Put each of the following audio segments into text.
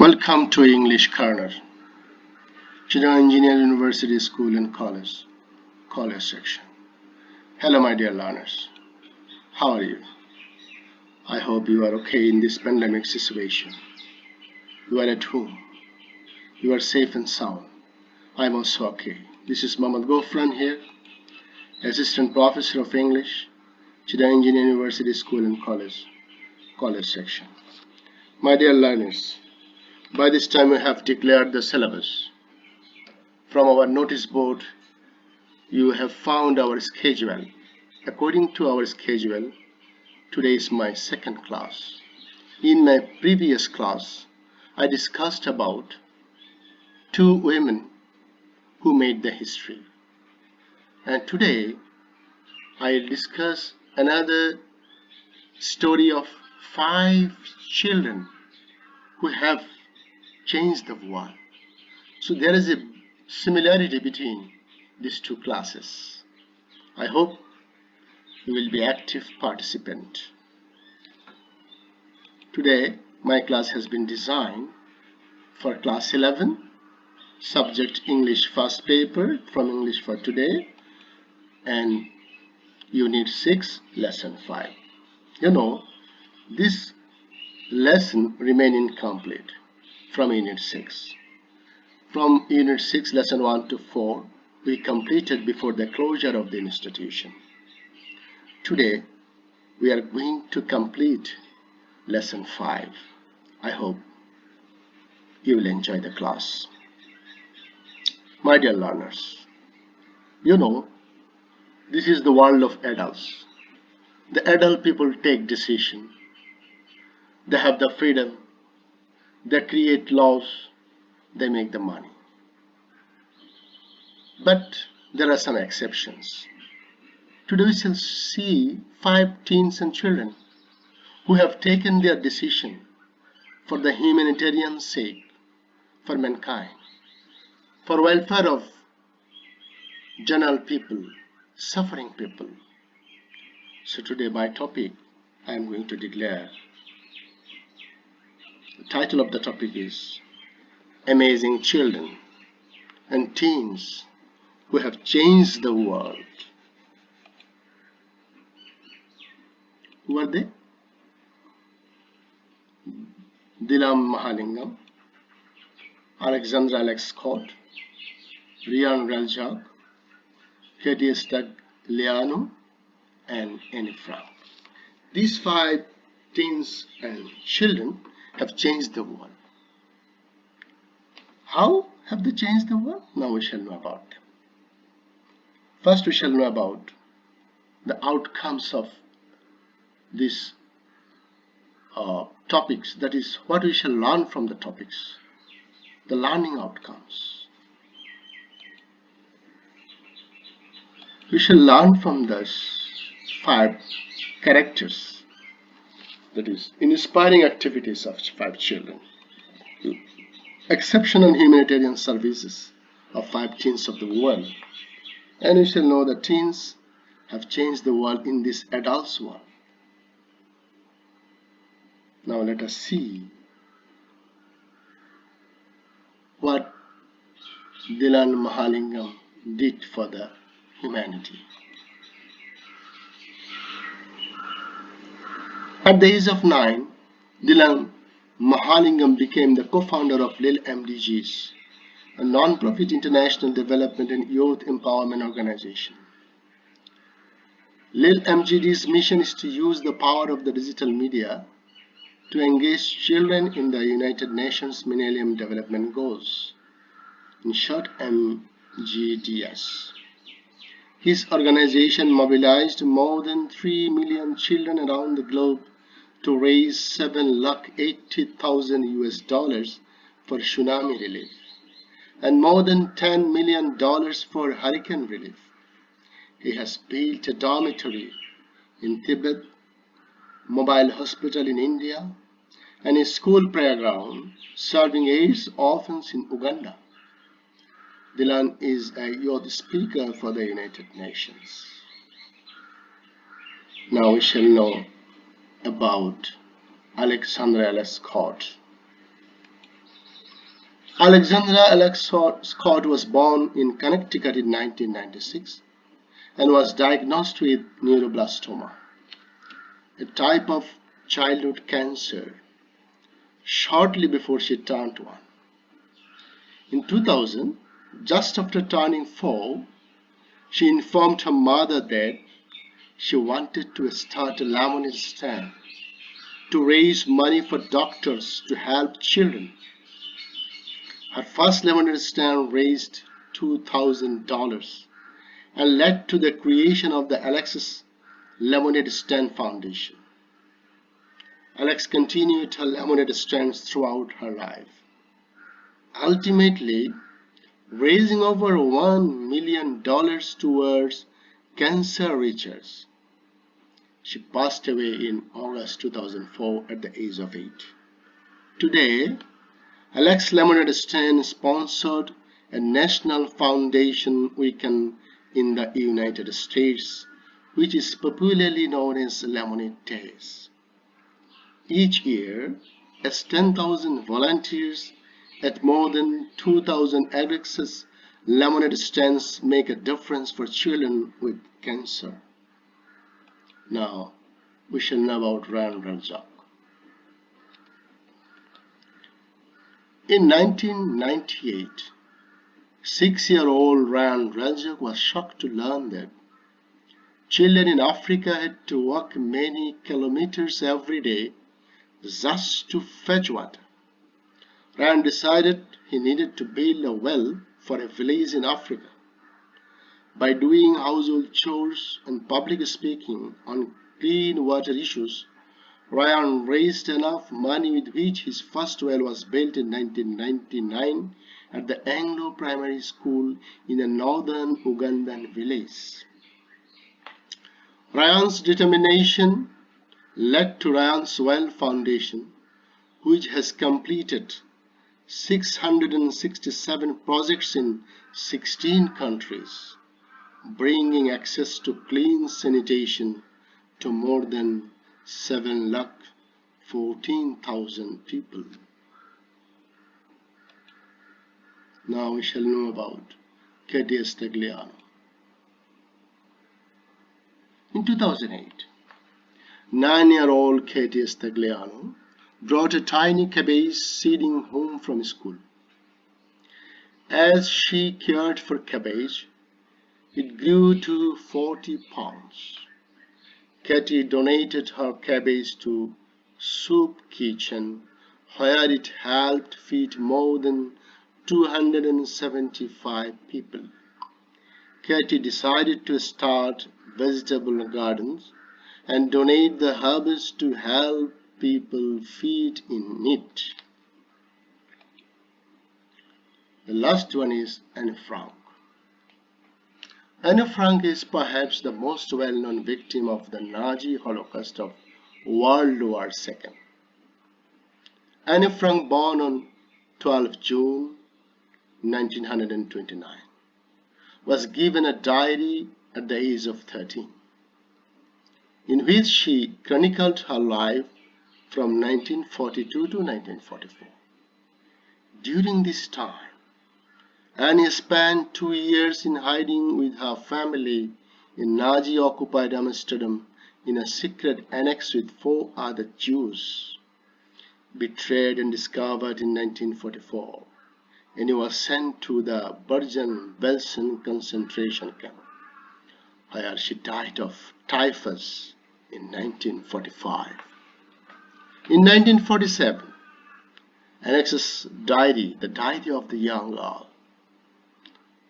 Welcome to English Corner, Chennai Engineering University School and College section. Hello, my dear learners. How are you? I hope you are okay in this pandemic situation. You are at home. You are safe and sound. I am also okay. This is Mohammad Gofran here, Assistant Professor of English, Chennai Engineering University School and College section. My dear learners, by this time we have declared the syllabus. From our notice board, you have found our schedule. According to our schedule, today is my second class. In my previous class, I discussed about two women who made the history. And today, I'll discuss another story of 5 children who have changed the world. So there is a similarity between these two classes. I hope you will be active participant. Today, my class has been designed for class 11, subject English first paper from English for today, and unit 6, lesson 5. You know, this lesson remain incomplete from unit 6. From unit 6, lesson 1 to 4, we completed before the closure of the institution. Today, we are going to complete lesson 5. I hope you will enjoy the class. My dear learners, you know, this is the world of adults. The adult people take decisions. They have the freedom. They create laws. They make the money. But there are some exceptions. Today we shall see 5 teens and children who have taken their decision for the humanitarian sake, for mankind, for welfare of general people, suffering people. So today my topic I am going to declare. The title of the topic is Amazing Children and Teens who have changed the world. Who are they? Dylan Mahalingam, Alexandra Alex Scott, Ryan Raljak, Katie Stagliano, and Annie Frank. These 5 teens and children have changed the world. How have they changed the world? Now we shall know about them. First we shall know about the outcomes of these topics, that is what we shall learn from the topics, the learning outcomes. We shall learn from those 5 characters, that is inspiring activities of 5 children, exceptional humanitarian services of 5 teens of the world, and we shall know that teens have changed the world in this adult's world. Now let us see what Dylan Mahalingam did for the humanity. At the age of 9, Dylan Mahalingam became the co-founder of Lil MDGs, a non-profit international development and youth empowerment organization. Lil MDG's mission is to use the power of the digital media to engage children in the United Nations Millennium Development Goals, in short MGDS. His organization mobilized more than 3 million children around the globe to raise $780,000 US for tsunami relief and more than $10 million for hurricane relief. He has built a dormitory in Tibet, mobile hospital in India, and a school playground serving AIDS orphans in Uganda. Dylan is a youth speaker for the United Nations. Now we shall know about Alexandra Ella Scott. Alexandra Alex Scott was born in Connecticut in 1996 and was diagnosed with neuroblastoma, a type of childhood cancer, shortly before she turned 1. In 2000, just after turning 4, she informed her mother that she wanted to start a lemonade stand to raise money for doctors to help children. Her first lemonade stand raised $2,000 and led to the creation of the Alex's Lemonade Stand Foundation. Alex continued her lemonade stands throughout her life, ultimately raising over $1 million towards cancer research. She passed away in August 2004 at the age of 8. Today, Alex Lemonade Stand sponsored a national foundation weekend in the United States, which is popularly known as Lemonade Days. Each year, as 10,000 volunteers at more than 2,000 Alex's lemonade stands make a difference for children with cancer. Now, we shall know about Ryan Raljak. In 1998, 6-year-old Ryan Raljak was shocked to learn that children in Africa had to walk many kilometers every day just to fetch water. Ryan decided he needed to build a well for a village in Africa. By doing household chores and public speaking on clean water issues, Ryan raised enough money with which his first well was built in 1999 at the Anglo Primary School in a northern Ugandan village. Ryan's determination led to Ryan's Well Foundation, which has completed 667 projects in 16 countries, bringing access to clean sanitation to more than 7,14,000 people. Now we shall know about Katie Stagliano. In 2008, 9-year-old Katie Stagliano brought a tiny cabbage seedling home from school. As she cared for cabbage, it grew to 40 pounds. Katie donated her cabbage to Soup Kitchen, where it helped feed more than 275 people. Katie decided to start vegetable gardens and donate the harvest to help people feed in need. The last one is Anne Frank. Anne Frank is perhaps the most well-known victim of the Nazi Holocaust of World War II. Anne Frank, born on 12 June 1929, was given a diary at the age of 13, in which she chronicled her life from 1942 to 1944. During this time, Anne spent 2 years in hiding with her family in Nazi-occupied Amsterdam in a secret annex with 4 other Jews. Betrayed and discovered in 1944, Anne was sent to the Bergen-Belsen concentration camp, where she died of typhus in 1945. In 1947, Anne's diary, The Diary of the Young Girl,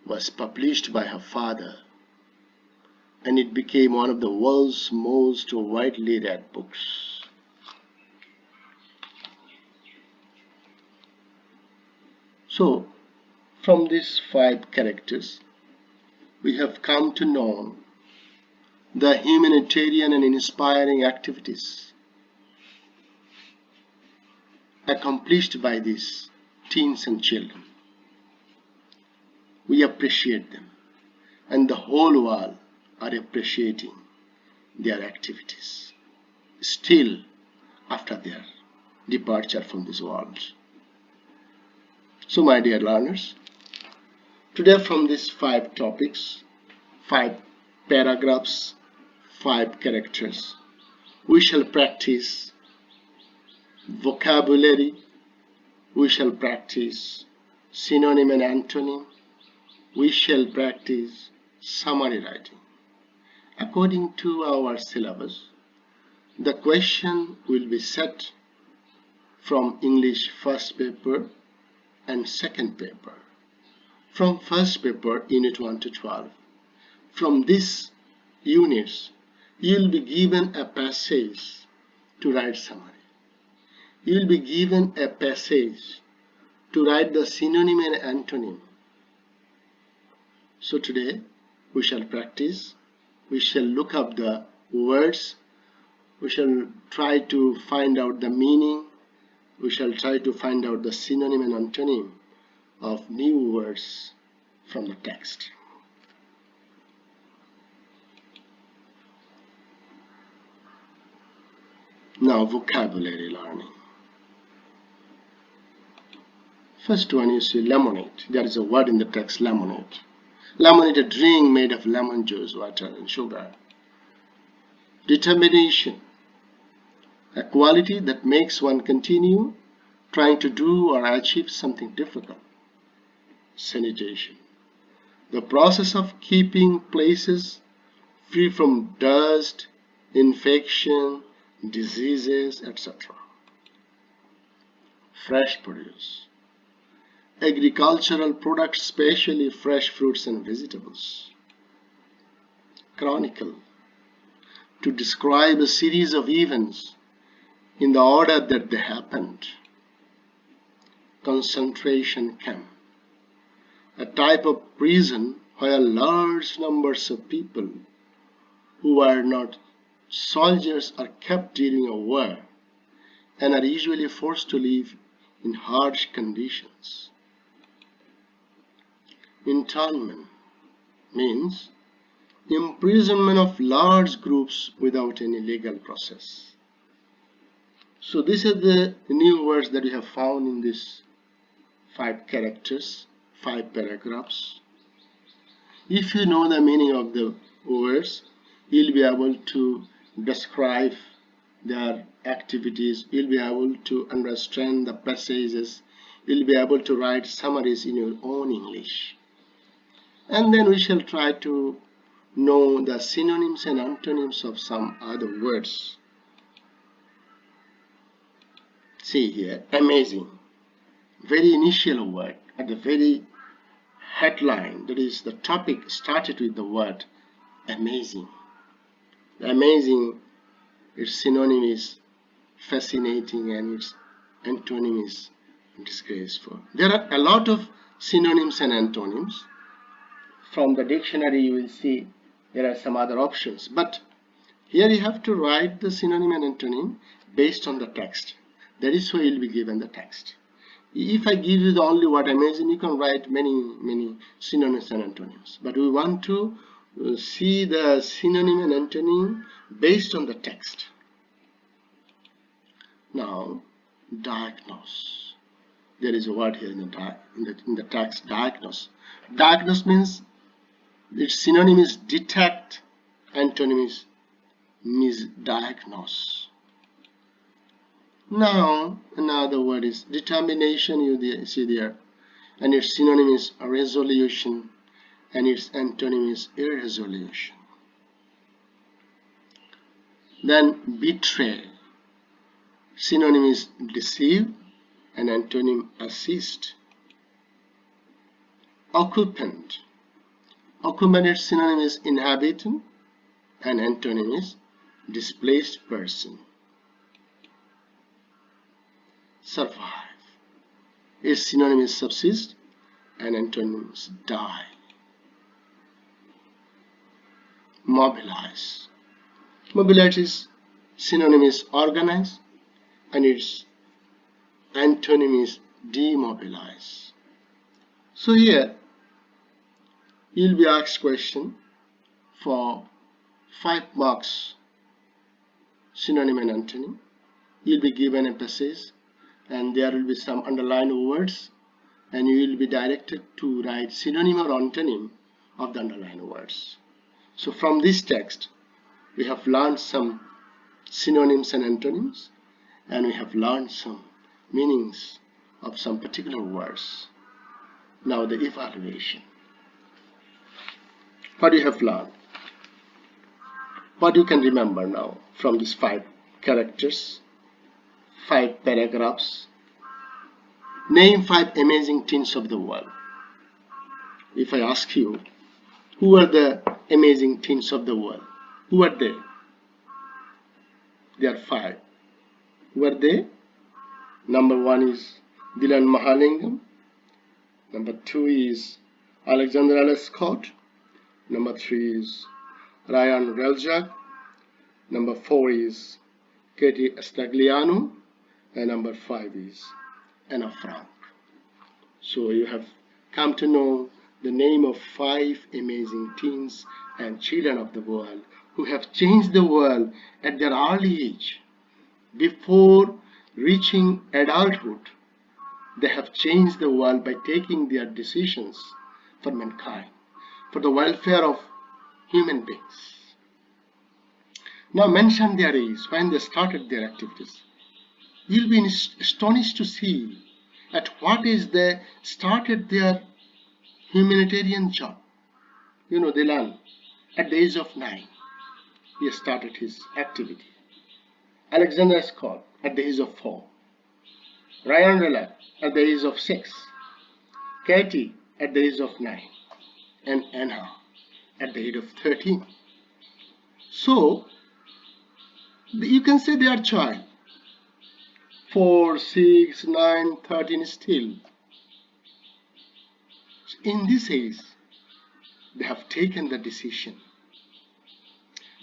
was published by her father, and it became one of the world's most widely read books. So, from these 5 characters, we have come to know the humanitarian and inspiring activities accomplished by these teens and children. We appreciate them, and the whole world are appreciating their activities, still after their departure from this world. So my dear learners, today from these 5 topics, 5 paragraphs, 5 characters, we shall practice vocabulary, we shall practice synonym and antonym, we shall practice summary writing. According to our syllabus, the question will be set from English first paper and second paper. From first paper, unit 1 to 12. From these units, you will be given a passage to write summary. You will be given a passage to write the synonym and antonym. So today, we shall practice. We shall look up the words. We shall try to find out the meaning. We shall try to find out the synonym and antonym of new words from the text. Now, vocabulary learning. First one, you see lemonade. There is a word in the text, lemonade. Lemonade, a drink made of lemon juice, water, and sugar. Determination, a quality that makes one continue trying to do or achieve something difficult. Sanitation, the process of keeping places free from dust, infection, diseases, etc. Fresh produce, agricultural products, especially fresh fruits and vegetables. Chronicle, to describe a series of events in the order that they happened. Concentration camp, a type of prison where large numbers of people who are not soldiers are kept during a war and are usually forced to live in harsh conditions. Internment means imprisonment of large groups without any legal process. So these are the new words that we have found in these 5 characters, 5 paragraphs. If you know the meaning of the words, you'll be able to describe their activities, you'll be able to understand the passages, you'll be able to write summaries in your own English. And then we shall try to know the synonyms and antonyms of some other words. See here, amazing. Very initial word at the very headline, that is the topic started with the word amazing. Amazing, its synonym is fascinating and its antonym is disgraceful. There are a lot of synonyms and antonyms. From the dictionary you will see there are some other options, but here you have to write the synonym and antonym based on the text. That is why you will be given the text. If I give you the only word amazing, you can write many synonyms and antonyms. But we want to see the synonym and antonym based on the text. Now, diagnose. There is a word here in the text, diagnose. Diagnose means its synonym is detect, antonym is misdiagnose. Now, another word is determination, you see there, and its synonym is resolution, and its antonym is irresolution. Then betray, synonym is deceive, and antonym assist. Occupant, occupant, its synonym is inhabitant, and antonym is displaced person. Survive, its synonym is subsist, and antonym is die. Mobilize, mobilize is synonym is organize, and its antonym is demobilize. So here you'll be asked question for 5 marks, synonym and antonym. You'll be given a passage and there will be some underlined words, and you will be directed to write synonym or antonym of the underlined words. So from this text, we have learned some synonyms and antonyms, and we have learned some meanings of some particular words. Now the evaluation. What you have learned? What you can remember now from these 5 characters, 5 paragraphs? Name 5 amazing things of the world. If I ask you, who are the amazing things of the world? Who are they? There are 5. Who are they? Number 1 is Dylan Mahalingam. Number 2 is Alexander L. Scott. Number 3 is Ryan Reljak. Number 4 is Katie Stagliano. And number 5 is Anna Frank. So you have come to know the name of 5 amazing teens and children of the world who have changed the world at their early age. Before reaching adulthood, they have changed the world by taking their decisions for mankind, for the welfare of human beings. Now mention their age when they started their activities. You'll be astonished to see at what age they started their humanitarian job. Dylan, at the age of 9, he started his activity. Alexander Scott at the age of 4. Ryan Reljak at the age of 6. Katie at the age of 9. And Anna at the age of 13. So, you can say they are child. 4, 6, 9, 13 still. In this age, they have taken the decision.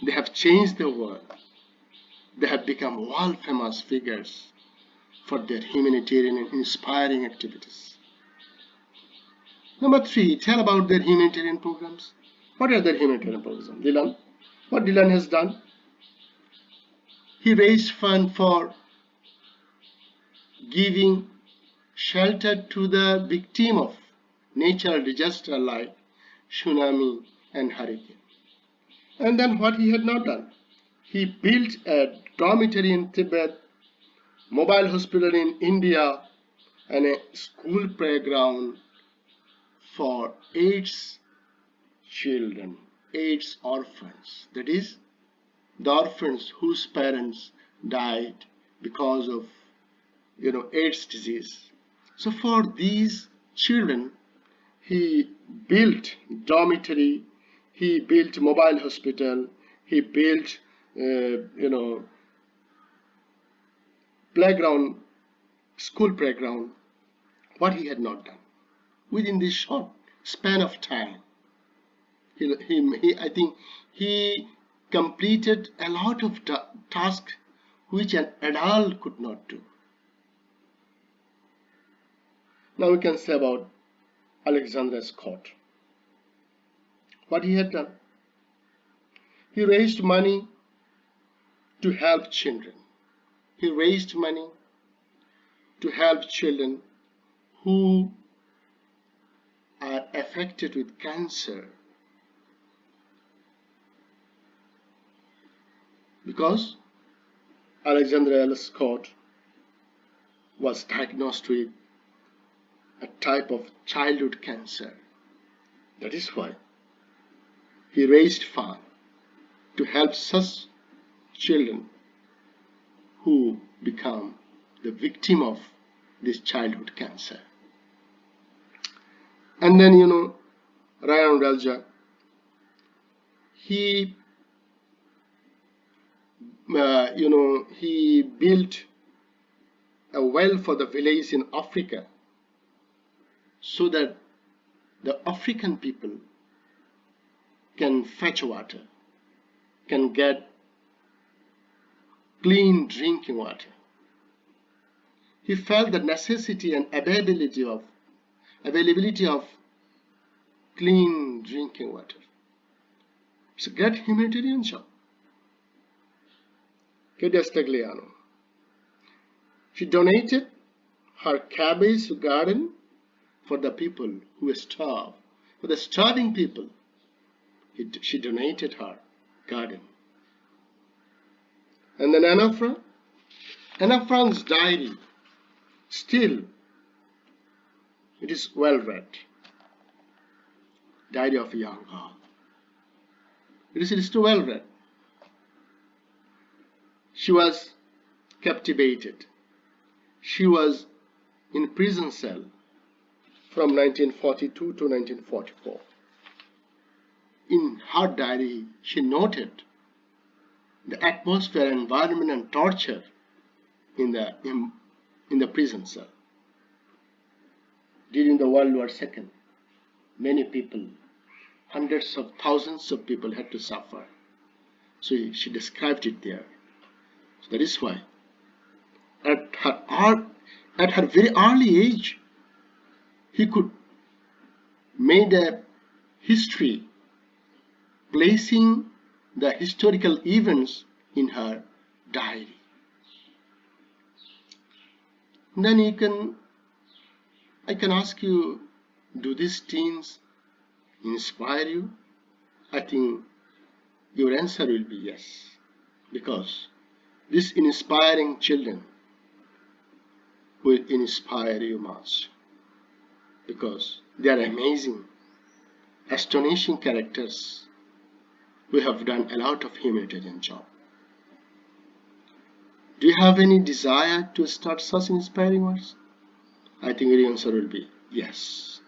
They have changed the world. They have become world famous figures for their humanitarian and inspiring activities. Number 3, tell about their humanitarian programs. What are their humanitarian programs? Dylan, what Dylan has done? He raised funds for giving shelter to the victim of natural disaster like tsunami and hurricane. And then what he had not done? He built a dormitory in Tibet, mobile hospital in India, and a school playground for AIDS children, AIDS orphans. That is, the orphans whose parents died because of AIDS disease. So for these children, he built dormitory, he built mobile hospital, he built playground, school playground. What he had not done within this short span of time, I think he completed a lot of tasks which an adult could not do. Now we can say about Alexander Scott. What he had done? He raised money to help children. He raised money to help children who are affected with cancer, because Alexander L. Scott was diagnosed with a type of childhood cancer. That is why he raised funds to help such children who become the victim of this childhood cancer. And then Ryan Reljak, he built a well for the village in Africa so that the African people can fetch water, can get clean drinking water. He felt the necessity and availability of clean drinking water. It's a great humanitarian job. Katie Stagliano, she donated her cabbage garden for the people who starve, for the starving people. She donated her garden. And then Anna Frank's diary, still, it is well read. Diary of a Young Girl. It is still well read. She was captivated. She was in prison cell from 1942 to 1944. In her diary, she noted the atmosphere, environment, and torture in the prison cell. During the World War II, many people, hundreds of thousands of people had to suffer. So she described it there. So that is why, at her very early age, he could made a history, placing the historical events in her diary. Then I can ask you, do these teens inspire you? I think your answer will be yes, because these inspiring children will inspire you much, because they are amazing, astonishing characters who have done a lot of humanitarian job. Do you have any desire to start such inspiring works? I think your answer will be yes.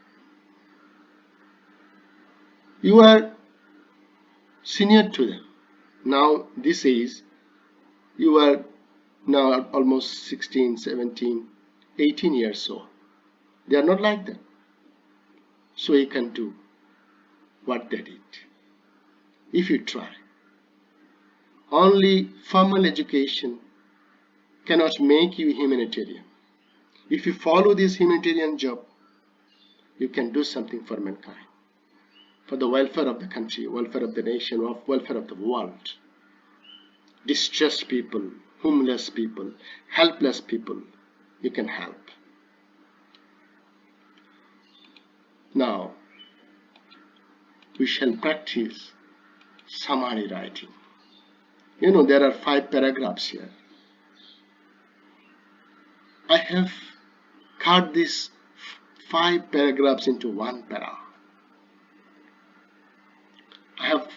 You are senior to them. Now this age, you are now almost 16, 17, 18 years old. They are not like that. So you can do what they did, if you try. Only formal education cannot make you humanitarian. If you follow this humanitarian job, you can do something for mankind, for the welfare of the country, welfare of the nation, welfare of the world. Distressed people, homeless people, helpless people, you can help. Now, we shall practice summary writing. You know, there are 5 paragraphs here. I have cut these 5 paragraphs into one para. I have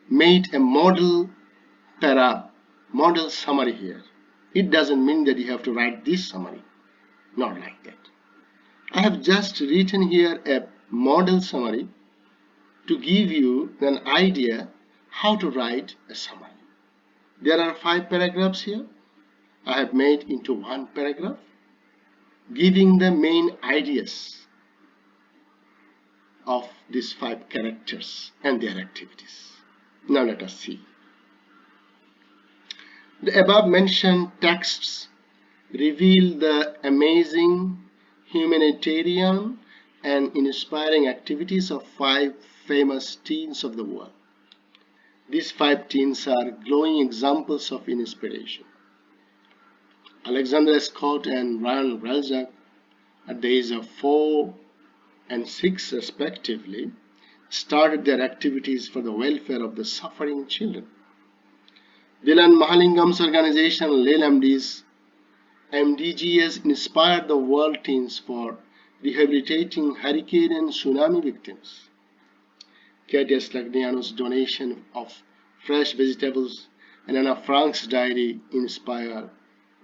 made a model summary here. It doesn't mean that you have to write this summary, not like that. I have just written here a model summary to give you an idea how to write a summary. There are 5 paragraphs here. I have made into one paragraph, giving the main ideas of these 5 characters and their activities. Now let us see. The above mentioned texts reveal the amazing humanitarian and inspiring activities of 5 famous teens of the world. These 5 teens are glowing examples of inspiration. Alexandra Scott and Ryan Relzak, at the age of 4 and 6 respectively, started their activities for the welfare of the suffering children. Dylan Mahalingam's organization, LMD's MDGs, inspired the world teens for rehabilitating hurricane and tsunami victims. Katia Slagnano's donation of fresh vegetables and Anna Frank's diary inspire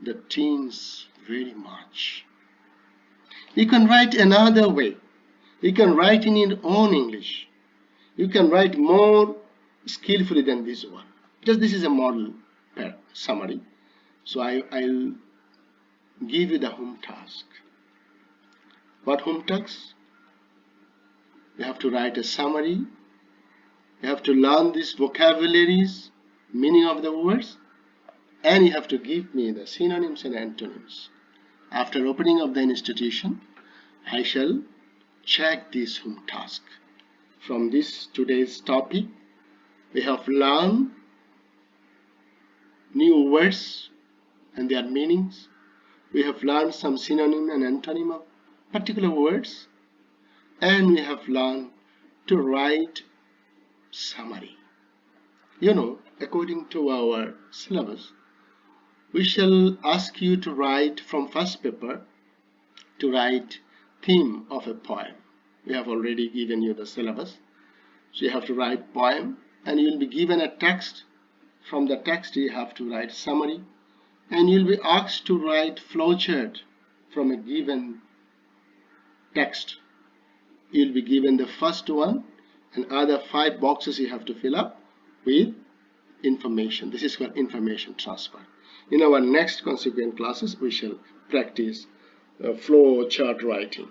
the teens very much. You can write another way. You can write in your own English. You can write more skillfully than this one. Just this is a model summary. So I'll give you the home task. What home task? You have to write a summary. You have to learn these vocabularies, meaning of the words, and you have to give me the synonyms and antonyms. After opening of the institution, I shall check this home task. From this today's topic, we have learned new words and their meanings. We have learned some synonym and antonym of particular words. and we have learned to write summary. According to our syllabus, we shall ask you to write from first paper to write theme of a poem. We have already given you the syllabus. So you have to write poem, and you will be given a text. From the text you have to write summary, and you will be asked to write flowchart from a given text. You will be given the first one, and other 5 boxes you have to fill up with information. This is called information transfer. In our next consequent classes, we shall practice flow chart writing,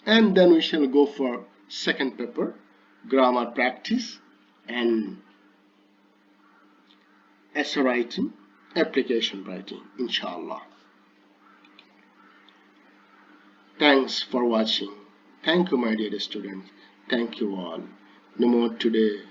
and then we shall go for second paper, grammar practice and essay writing, application writing, inshallah. Thanks for watching. Thank you, my dear students. Thank you all. No more today.